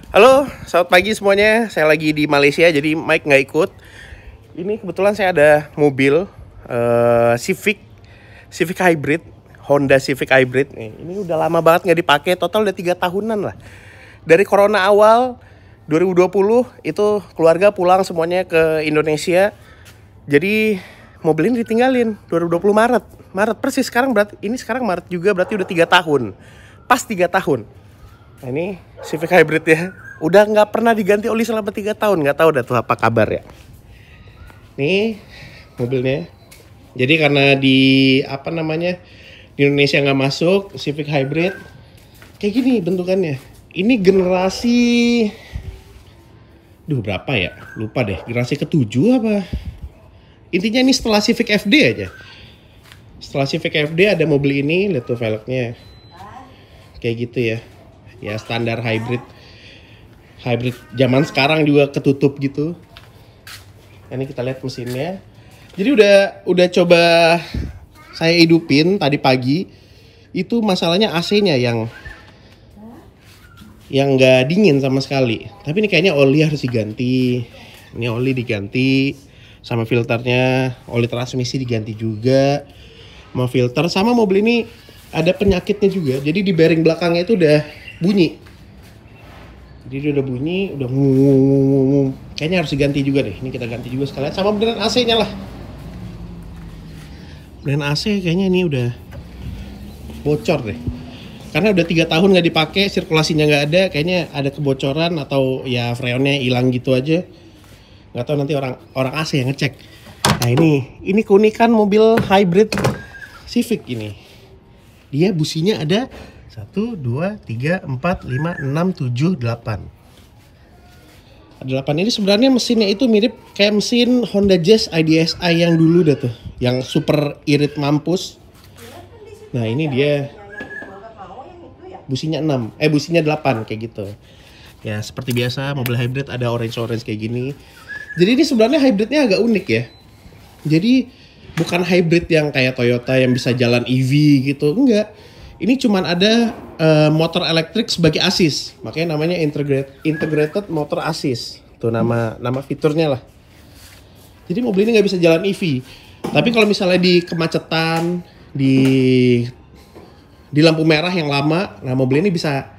Halo, selamat pagi semuanya. Saya lagi di Malaysia, jadi Mike nggak ikut. Ini kebetulan saya ada mobil Civic Hybrid, Honda Civic Hybrid. Ini udah lama banget nggak dipakai, total udah 3 tahunan lah. Dari Corona awal 2020 itu keluarga pulang semuanya ke Indonesia. Jadi mobil ini ditinggalin 2020 Maret persis sekarang, berarti ini sekarang Maret juga, berarti udah 3 tahun. Pas 3 tahun. Nah, ini Civic Hybrid ya. Udah nggak pernah diganti oli selama 3 tahun. Nggak tahu dah tuh apa kabar ya. Nih mobilnya. Jadi karena di di Indonesia nggak masuk Civic Hybrid, kayak gini bentukannya. Ini generasi, berapa ya? Lupa deh. Generasi ke-7 apa? Intinya ini setelah Civic FD aja. Setelah Civic FD ada mobil ini, lihat tuh velgnya. Kayak gitu ya. Ya standar hybrid zaman sekarang juga ketutup gitu. Ini kita lihat mesinnya. Jadi udah coba saya hidupin tadi pagi. Itu masalahnya AC-nya yang nggak dingin sama sekali. Tapi ini kayaknya oli harus diganti. Ini oli diganti sama filternya, oli transmisi diganti juga. Sama filter, sama mobil ini ada penyakitnya juga. Jadi di bearing belakangnya itu udah bunyi. Jadi dia udah bunyi, udah ngomong. Kayaknya harus diganti juga deh. Ini kita ganti juga sekalian. Sama beneran AC-nya lah. Beneran AC kayaknya ini udah bocor deh. Karena udah 3 tahun nggak dipakai, sirkulasinya nggak ada. Kayaknya ada kebocoran atau ya freonnya hilang gitu aja. Nggak tahu, nanti orang AC yang ngecek. Nah ini keunikan mobil hybrid Civic ini. Dia businya ada 1, 2, 3, 4, 5, 6, 7, 8. Ada 8. Ini sebenarnya mesinnya itu mirip kayak mesin Honda Jazz IDSi yang dulu dah tuh. Yang super irit mampus. Nah ini dia businya 6. Businya 8 kayak gitu. Ya seperti biasa mobil hybrid ada orange kayak gini. Jadi ini sebenarnya hybridnya agak unik ya. Jadi bukan hybrid yang kayak Toyota yang bisa jalan EV gitu. Enggak. Ini cuman ada motor elektrik sebagai assist, makanya namanya integrated motor assist. Tuh nama fiturnya lah. Jadi mobil ini nggak bisa jalan EV. Tapi kalau misalnya di kemacetan, di lampu merah yang lama, nah mobil ini bisa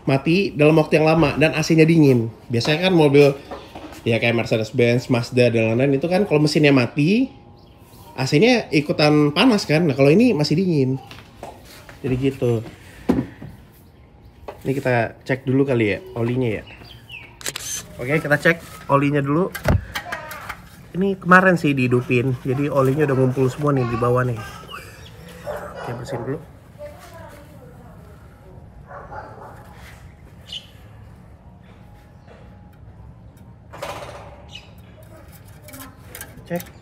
mati dalam waktu yang lama dan AC-nya dingin. Biasanya kan mobil ya kayak Mercedes-Benz, Mazda dan lain-lain itu kan kalau mesinnya mati, AC-nya ikutan panas kan. Nah kalau ini masih dingin. Jadi gitu. Ini kita cek dulu kali ya olinya ya. Oke, kita cek olinya dulu. Ini kemarin sih dihidupin, jadi olinya udah ngumpul semua nih di bawah nih. Oke, bersihin dulu. Cek.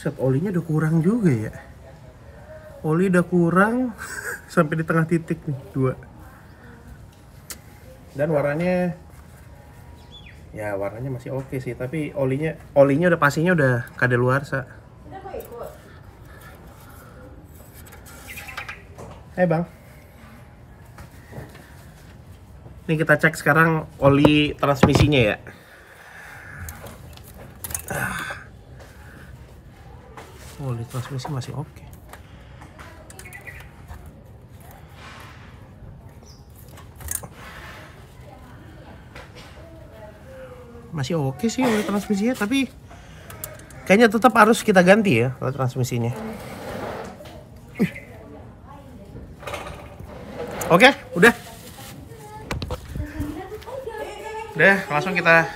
Set, olinya udah kurang juga ya. Oli udah kurang sampai di tengah titik nih, 2. Dan warnanya masih oke sih, tapi olinya udah pastinya udah kadaluarsa. Bang. Ini kita cek sekarang oli transmisinya ya. Oli transmisi masih oke. Masih oke sih oli transmisinya, tapi kayaknya tetap harus kita ganti ya oli transmisinya. Oke, udah. Udah, langsung kita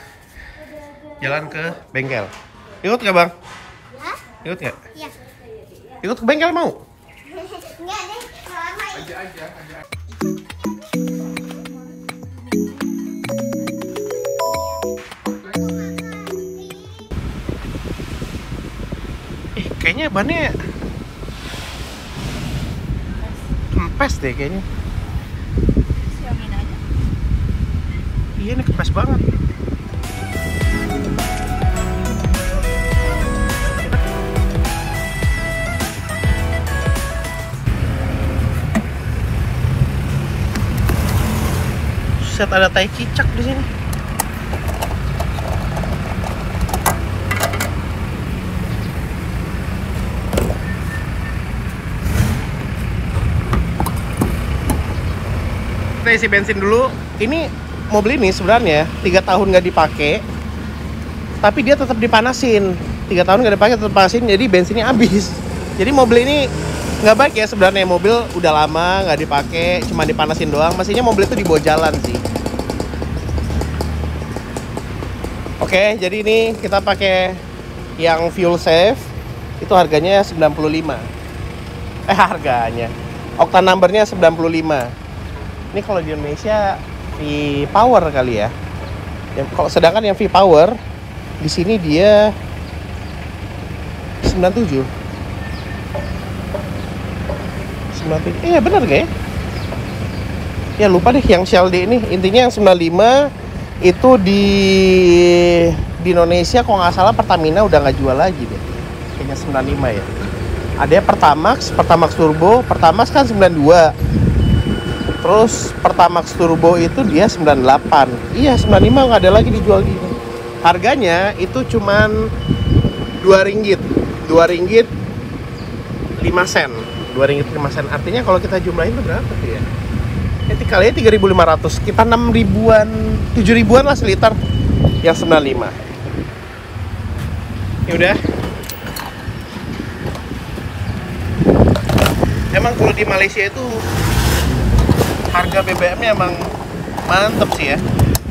jalan ke bengkel. Ikut gak bang? Hah? Ikut gak? Iya. Ikut ke bengkel mau? Enggak deh, lama aja. Kayaknya bannya kempes deh kayaknya. Siangin aja. Iya, ini kempes banget. Buset, ada tai cicak di sini. Kita isi bensin dulu. Ini mobil ini sebenarnya 3 tahun nggak dipakai, tapi dia tetap dipanasin. 3 tahun nggak dipakai tetap dipanasin, jadi bensinnya habis. Jadi mobil ini nggak baik ya sebenarnya. Mobil udah lama nggak dipakai, cuma dipanasin doang. Mestinya mobil itu dibawa jalan sih. Oke, jadi ini kita pakai yang fuel safe. Itu harganya 95. Harganya. Oktan numbernya 95. Ini kalau di Indonesia V-Power kali ya. Kalau sedangkan yang V-Power di sini dia 97. 97. Iya benar gak ya? Ya lupa deh yang Shell D ini. Intinya yang 95 itu di Indonesia kalau nggak salah Pertamina udah nggak jual lagi deh. Kayaknya 95 ya. Ada Pertamax Turbo. Pertamax kan 92. Terus Pertamax Turbo itu dia 98. Iya 95 nggak ada lagi dijual di ini. Harganya itu cuman 2 ringgit. 2 ringgit 5 sen. 2 ringgit 5 sen. Artinya kalau kita jumlahin itu berapa tuh ya? Nanti kalinya 3.500. Kita 6 ribuan, 7 ribuan lah seliter yang 95. Ya udah. Emang kalau di Malaysia itu harga BBM-nya emang mantep sih ya.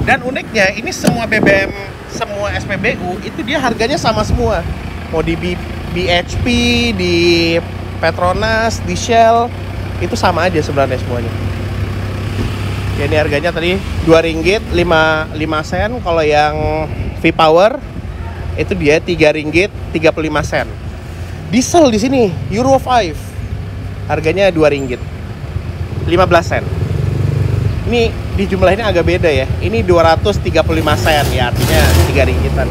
Dan uniknya ini semua BBM, semua SPBU itu dia harganya sama semua. Mau di BHP, di Petronas, di Shell, itu sama aja sebenarnya semuanya. Ya ini harganya tadi 2 ringgit 5 sen. Kalau yang V-Power itu dia 3 ringgit 35 sen. Diesel di sini Euro 5 harganya 2 ringgit 15 sen. Ini dijumlahinnya agak beda ya. Ini 235 sen ya, artinya 3 ringgitan.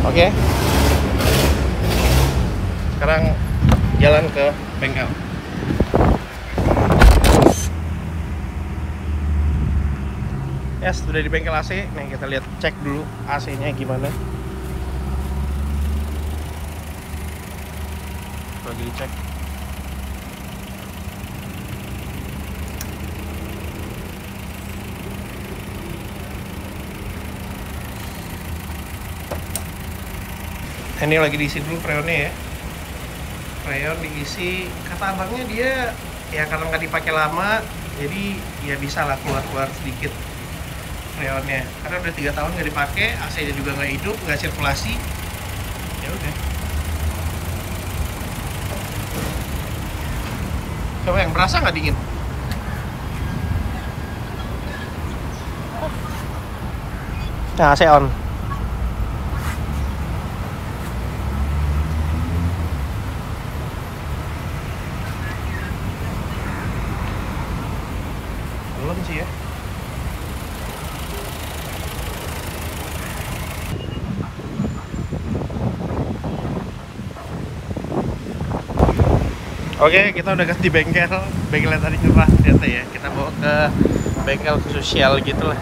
Oke. Sekarang jalan ke bengkel. Ya, sudah di bengkel AC. Nih kita lihat, cek dulu AC-nya gimana. Lagi dicek. Ini lagi diisi dulu freonnya ya. Freon diisi, kata abangnya dia ya karena nggak dipakai lama, jadi ya bisa lah keluar sedikit freonnya. Karena udah 3 tahun nggak dipakai, AC-nya juga nggak hidup, nggak sirkulasi. Ya udah. Coba yang berasa nggak dingin? Nah, AC on. Belum sih ya. Oke, kita udah ganti bengkel. Bengkelnya tadi nyerah ternyata ya. Kita bawa ke bengkel khusus Shell gitu lah.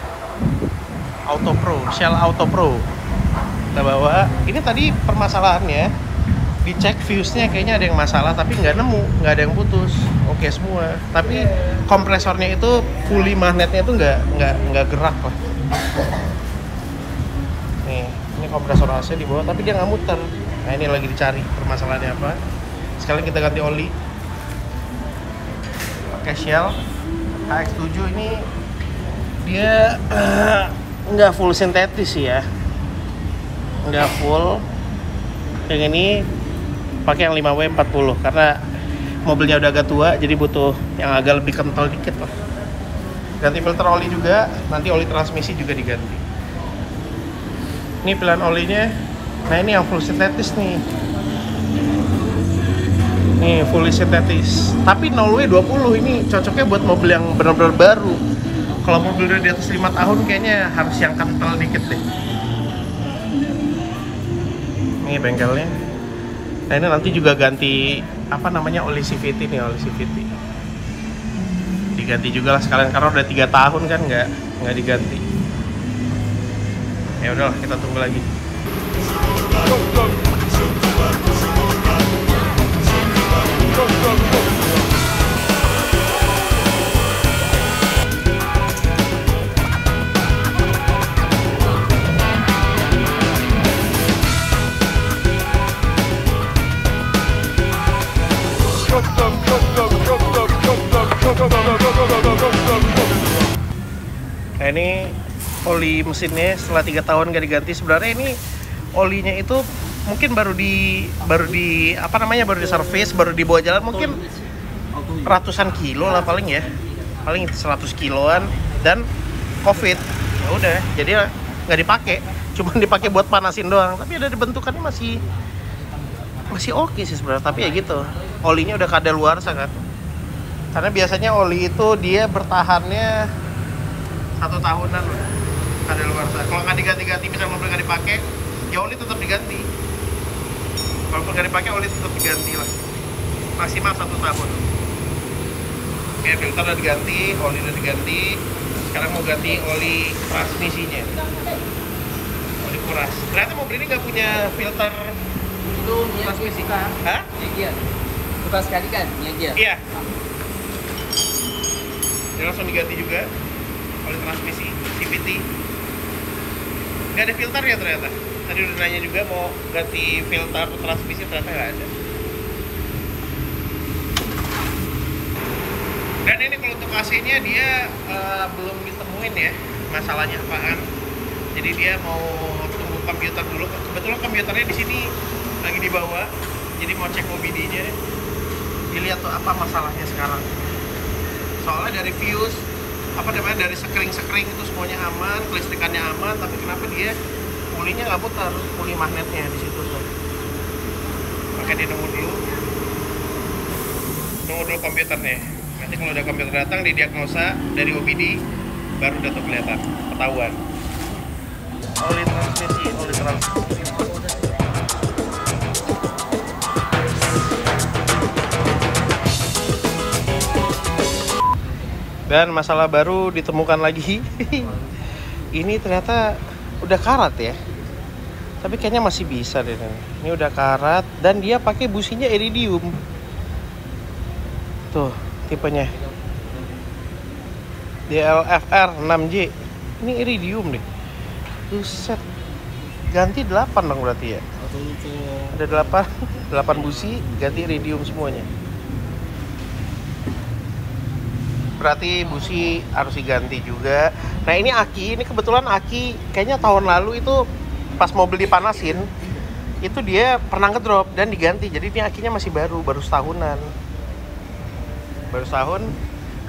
Auto Pro, Shell Auto Pro. Kita bawa. Ini tadi permasalahannya, dicek fuse-nya kayaknya ada yang masalah, tapi nggak nemu, nggak ada yang putus. Oke semua. Tapi kompresornya itu pulley magnetnya itu nggak gerak lah. Nih, ini kompresor AC di bawah, tapi dia nggak muter. Nah ini lagi dicari permasalahannya apa. Sekalian kita ganti oli. Pakai Shell HX7 ini dia nggak full sintetis sih ya, nggak full. Yang ini pakai yang 5W40 karena mobilnya udah agak tua, jadi butuh yang agak lebih kental dikit lah. Ganti filter oli juga, nanti oli transmisi juga diganti. Ini pilihan olinya. Nah ini yang full sintetis nih. Nih full sintetis. Tapi 0W20 ini cocoknya buat mobil yang benar-benar baru. Kalau mobil udah di atas 5 tahun kayaknya harus yang kental dikit deh. Ini bengkelnya. Nah ini nanti juga ganti apa namanya oli CVT nih, oli CVT. diganti juga lah sekalian karena udah 3 tahun kan nggak diganti. Ya udahlah, kita tunggu lagi. Nah, ini oli mesinnya setelah 3 tahun gak diganti. Sebenarnya ini olinya itu mungkin baru di apa namanya, baru di servis, baru dibawa jalan mungkin ratusan kilo lah paling ya, paling 100 kiloan, dan covid ya udah jadi nggak dipakai, cuma dipakai buat panasin doang. Tapi ada bentukannya masih oke sih sebenarnya, tapi ya gitu, olinya udah kadaluarsa kan, karena biasanya oli itu dia bertahannya 1 tahunan lah kadaluarsa. Kalau nggak diganti-ganti, misalnya mobil nggak dipakai, ya oli tetap diganti. Walaupun nggak dipakai, oli tetap diganti lah, maksimal 1 tahun. Oke, filter udah diganti, oli udah diganti. Sekarang mau ganti oli transmisinya, oli kuras. Ternyata mobil ini nggak punya filter Itu transmisi. Hah? Iya. Bukan sekali kan? Iya. Iya. Dia langsung diganti juga oli transmisi CVT. Nggak ada filter ya ternyata. Tadi udah nanya juga mau ganti filter transmisi, ternyata nggak ada. Dan ini kalau untuk AC-nya dia belum ditemuin ya masalahnya apaan. Jadi dia mau tunggu komputer dulu. Kebetulan komputernya di sini lagi di bawah. Jadi mau cek OBD-nya. Dilihat tuh apa masalahnya sekarang. Soalnya dari fuse, apa namanya, dari sekring itu semuanya aman, kelistrikannya aman, tapi kenapa dia pulinya nggak putar, puli magnetnya di situ tuh. Makanya dia nunggu dulu komputernya. Nanti kalau udah komputer datang, didiagnosa dari OBD, baru udah tuh kelihatan, ketahuan. Oli transmisi. Dan masalah baru ditemukan lagi. Ini ternyata udah karat ya. Tapi kayaknya masih bisa deh. Ini udah karat dan dia pakai businya iridium. Tuh, tipenya DLFR 6J. Ini iridium deh. Buset. Ganti 8 dong berarti ya. Ada 8 busi, ganti iridium semuanya. Berarti busi harus diganti juga. Nah, ini aki, ini kebetulan aki kayaknya tahun lalu itu pas mobil dipanasin itu dia pernah ngedrop dan diganti. Jadi ini akinya masih baru setahunan. Baru setahun.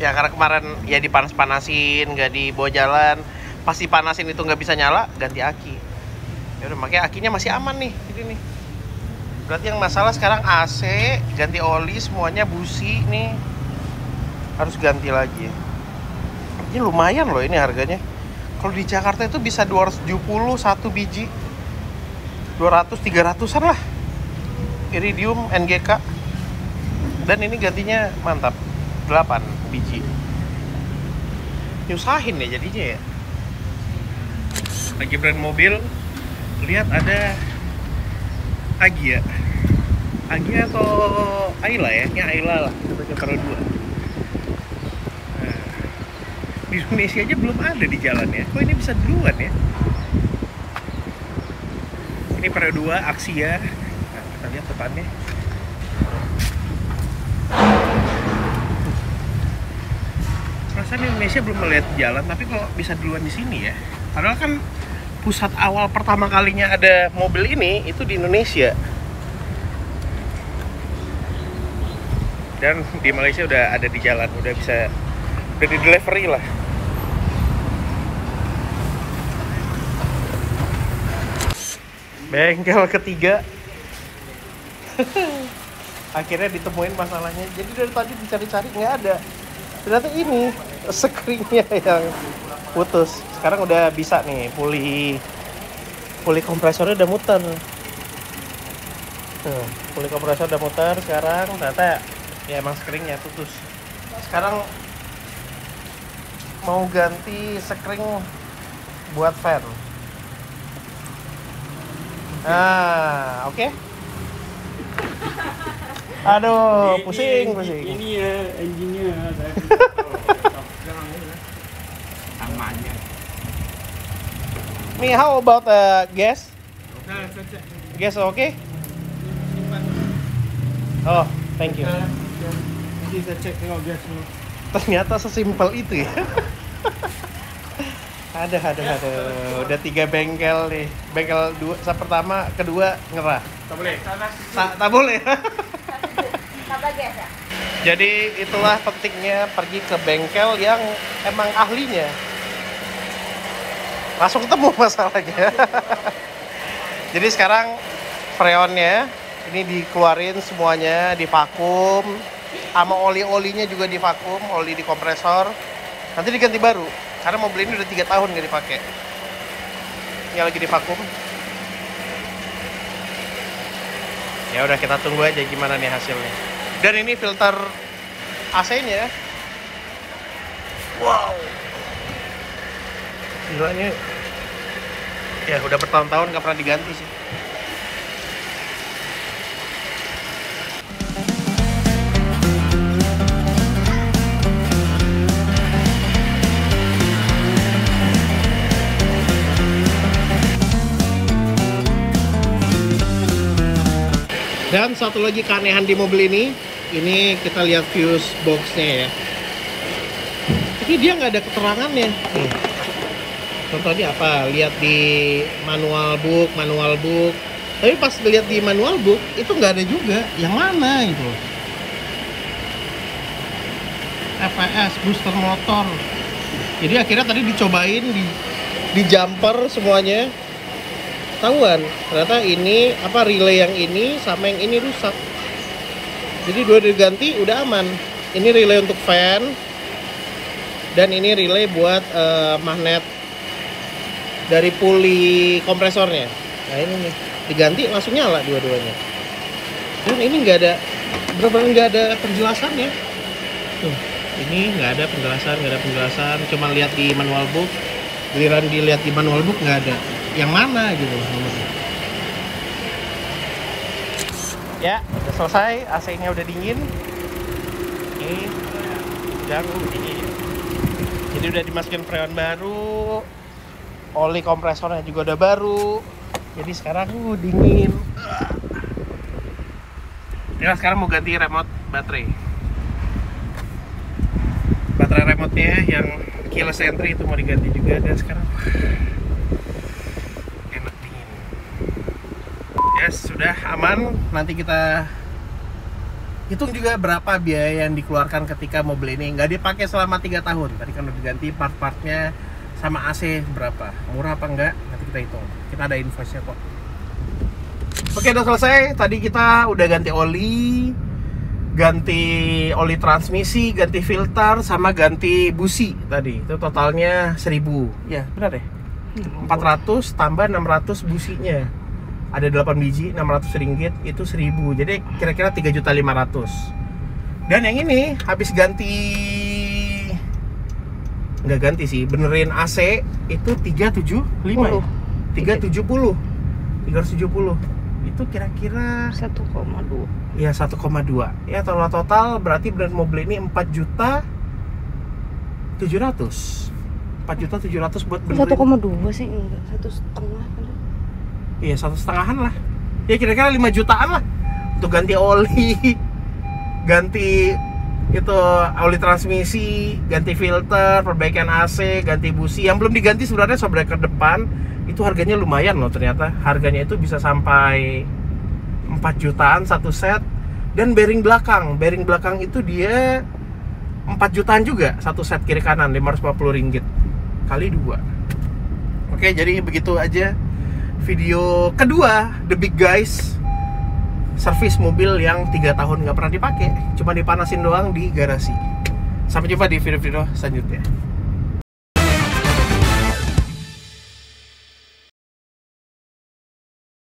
Ya karena kemarin ya dipanas-panasin, nggak dibawa jalan. Pas dipanasin itu nggak bisa nyala, ganti aki. Ya udah, makanya akinya masih aman nih. Jadi nih. Berarti yang masalah sekarang AC, ganti oli semuanya, busi nih harus ganti lagi. Ini lumayan loh ini harganya. Kalau di Jakarta itu bisa 270 satu biji. 200-300an lah. Iridium NGK. Dan ini gantinya mantap. 8 biji. Nyusahin ya jadinya ya. Lagi brand mobil, lihat ada Agya. Agya atau Ayla ya? Ini Ayla lah. Kita taruh 2. Di Indonesia aja belum ada di jalan ya. Kok ini bisa duluan ya? Ini Prio 2 Axia. Nah, kita lihat depannya. Perasaan Indonesia belum melihat jalan, tapi kalau bisa duluan di sini ya. Padahal kan pusat awal pertama kalinya ada mobil ini itu di Indonesia. Dan di Malaysia udah ada di jalan, udah di delivery lah. Bengkel ketiga. Akhirnya ditemuin masalahnya. Jadi dari tadi dicari-cari nggak ada. Ternyata ini sekringnya yang putus. Sekarang udah bisa nih, puli kompresornya udah muter. Tuh, puli kompresor udah muter sekarang. Ternyata ya emang sekringnya putus. Sekarang mau ganti sekring buat fan. Nah, oke. Aduh, pusing. Ini ya engine-nya. Tamannya. Nih, how about gas? Nah, cek. Gas oke? Oh, thank you. Nanti saya cek tengok gas semua. Ternyata sesimpel itu ya. Ada. Udah 3 bengkel nih. Bengkel pertama, kedua ngerah. Tak boleh. Tak boleh. Tambah gas ya? Jadi itulah pentingnya pergi ke bengkel yang emang ahlinya. Langsung ketemu masalahnya. Jadi sekarang freonnya ini dikeluarin semuanya, divakum, sama oli-olinya juga divakum, oli di kompresor. Nanti diganti baru, karena mobil ini udah 3 tahun nggak dipakai. Ini lagi divakum. Ya udah, kita tunggu aja gimana nih hasilnya. Dan ini filter AC-nya. Wow. Gila ini. Ya udah bertahun-tahun nggak pernah diganti sih. Dan satu lagi keanehan di mobil ini kita lihat fuse box-nya ya. Ini dia nggak ada keterangannya. Nih. Contohnya apa? Lihat di manual book. Tapi pas lihat di manual book itu nggak ada juga. Yang mana itu? FPS booster motor. Jadi akhirnya tadi dicobain di jumper semuanya. Tahuan ternyata ini relay yang ini sama yang ini rusak. Jadi dua diganti udah aman. Ini relay untuk fan dan ini relay buat magnet dari puli kompresornya. Nah ini nih diganti langsung nyala dua-duanya. Dan ini nggak ada nggak ada penjelasannya. Tuh, ini nggak ada penjelasan. Cuma lihat di manual book. Giliran dilihat di manual book nggak ada. Yang mana gitu. Ya, udah selesai. AC-nya udah dingin. Ini dan dingin. Jadi udah dimasukin freon baru. Oli kompresornya juga udah baru. Jadi sekarang dingin. Ya, sekarang mau ganti remote baterai. Baterai remote-nya yang keyless entry itu mau diganti juga. Dan sekarang enak dingin. Ya, sudah aman. Nanti kita hitung juga berapa biaya yang dikeluarkan ketika mobil ini nggak dipakai selama 3 tahun. Tadi kan udah diganti part-partnya sama AC berapa. Murah apa enggak? Nanti kita hitung. Kita ada invoice-nya kok. Oke, udah selesai. Tadi kita udah ganti oli transmisi, ganti filter, sama ganti busi tadi. Itu totalnya 1.000. Ya, benar deh. 400 tambah 600 businya. Ada 8 biji, 600 ringgit, itu 1.000. Jadi kira-kira 3.500.000. Dan yang ini habis nggak ganti sih, benerin AC itu 370. Itu kira-kira 1,2. ya 1,2. Ya total berarti benerin mobil ini 4.700.000. 4.700.000 buat benerin. 1,2 sih enggak, 1,5. Iya, 1,5-an lah. Ya kira-kira 5 jutaan lah untuk ganti oli, ganti itu oli transmisi, ganti filter, perbaikan AC, ganti busi. Yang belum diganti sebenarnya shockbreaker depan itu harganya lumayan loh ternyata. Harganya itu bisa sampai 4 jutaan satu set. Dan bearing belakang itu dia 4 jutaan juga satu set kiri kanan, 550 ringgit kali 2. Oke, jadi begitu aja video kedua The Big Guys, servis mobil yang 3 tahun nggak pernah dipakai, cuma dipanasin doang di garasi. Sampai jumpa di video-video selanjutnya.